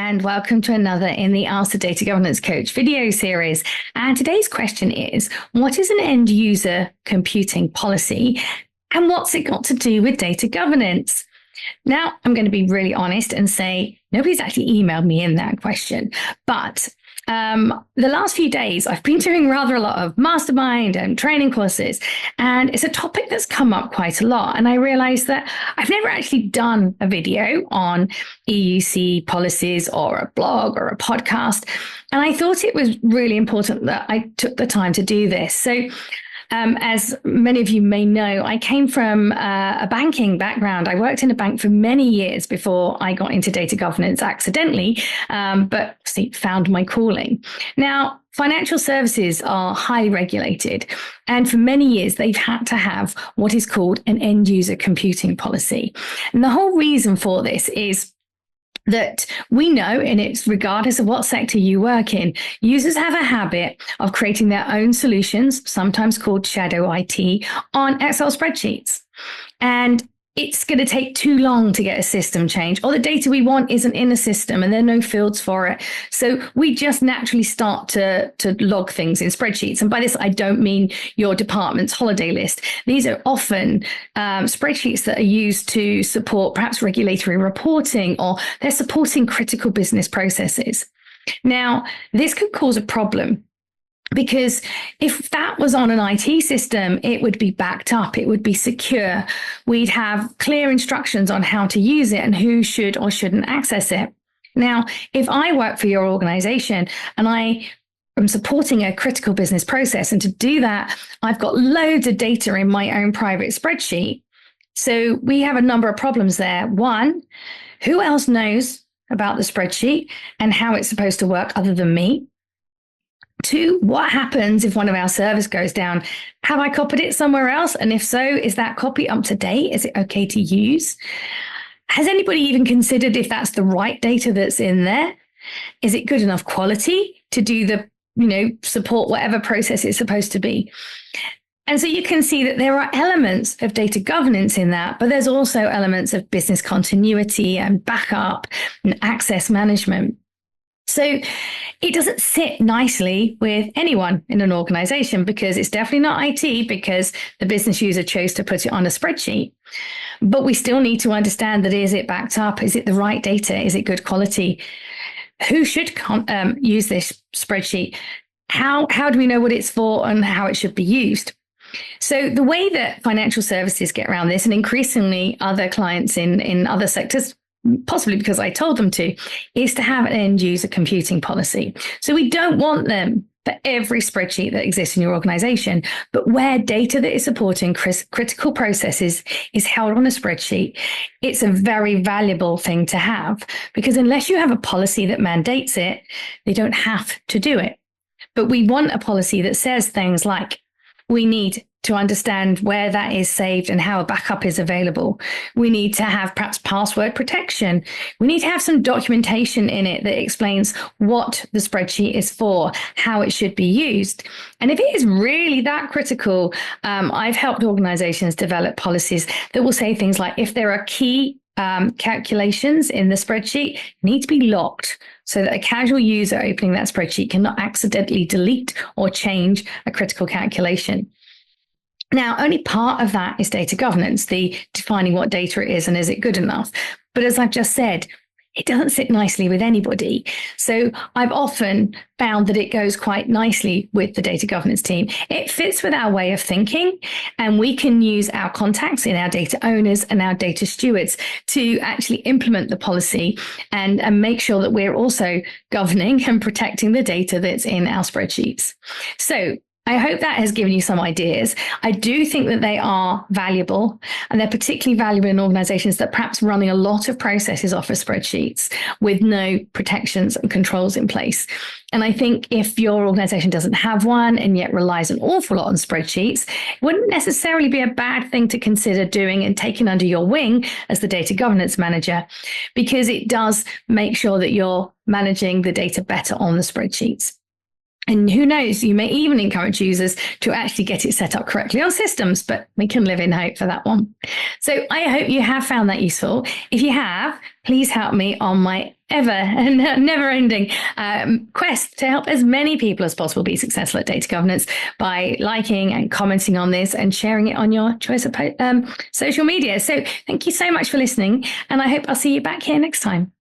and welcome to another in the Ask the Data Governance Coach video series. And today's question is, what is an end user computing policy and what's it got to do with data governance? Now, I'm going to be really honest and say nobody's actually emailed me in that question, but the last few days, I've been doing rather a lot of mastermind and training courses, and it's a topic that's come up quite a lot. And I realized that I've never actually done a video on EUC policies or a blog or a podcast. And I thought it was really important that I took the time to do this. So as many of you may know, I came from a banking background. I worked in a bank for many years before I got into data governance accidentally, but found my calling. Now, financial services are highly regulated, and for many years, they've had to have what is called an end user computing policy. And the whole reason for this is that we know, and it's regardless of what sector you work in, users have a habit of creating their own solutions, sometimes called shadow IT, on Excel spreadsheets. And it's going to take too long to get a system change, or the data we want isn't in a system and there are no fields for it. So we just naturally start to log things in spreadsheets. And by this, I don't mean your department's holiday list. These are often spreadsheets that are used to support perhaps regulatory reporting, or they're supporting critical business processes. Now, this could cause a problem, because if that was on an IT system, it would be backed up, it would be secure. We'd have clear instructions on how to use it and who should or shouldn't access it. Now, if I work for your organization and I am supporting a critical business process, and to do that, I've got loads of data in my own private spreadsheet. So we have a number of problems there. One, who else knows about the spreadsheet and how it's supposed to work other than me? Two, what happens if one of our servers goes down? Have I copied it somewhere else? And if so, is that copy up to date? Is it okay to use? Has anybody even considered if that's the right data that's in there? Is it good enough quality to do the, support whatever process it's supposed to be? And so you can see that there are elements of data governance in that, but there's also elements of business continuity and backup and access management. So it doesn't sit nicely with anyone in an organization, because it's definitely not IT, because the business user chose to put it on a spreadsheet. But we still need to understand that, is it backed up? Is it the right data? Is it good quality? Who should use this spreadsheet? How do we know what it's for and how it should be used? So the way that financial services get around this, and increasingly other clients in other sectors, possibly because I told them to, is to have an end user computing policy. So we don't want them for every spreadsheet that exists in your organization, but where data that is supporting critical processes is held on a spreadsheet, it's a very valuable thing to have, because unless you have a policy that mandates it, they don't have to do it. But we want a policy that says things like, we need to understand where that is saved and how a backup is available. We need to have perhaps password protection. We need to have some documentation in it that explains what the spreadsheet is for, how it should be used. And if it is really that critical, I've helped organizations develop policies that will say things like, if there are key calculations in the spreadsheet, need to be locked so that a casual user opening that spreadsheet cannot accidentally delete or change a critical calculation. Now, only part of that is data governance, the defining what data it is and is it good enough. But as I've just said, it doesn't sit nicely with anybody. So I've often found that it goes quite nicely with the data governance team. It fits with our way of thinking, and we can use our contacts in our data owners and our data stewards to actually implement the policy and make sure that we're also governing and protecting the data that's in our spreadsheets. So I hope that has given you some ideas. I do think that they are valuable, and they're particularly valuable in organizations that perhaps running a lot of processes off of spreadsheets with no protections and controls in place. And I think if your organization doesn't have one and yet relies an awful lot on spreadsheets, it wouldn't necessarily be a bad thing to consider doing and taking under your wing as the data governance manager, because it does make sure that you're managing the data better on the spreadsheets. And who knows, you may even encourage users to actually get it set up correctly on systems, but we can live in hope for that one. So I hope you have found that useful. If you have, please help me on my never-ending quest to help as many people as possible be successful at data governance by liking and commenting on this and sharing it on your choice of social media. So thank you so much for listening, and I hope I'll see you back here next time.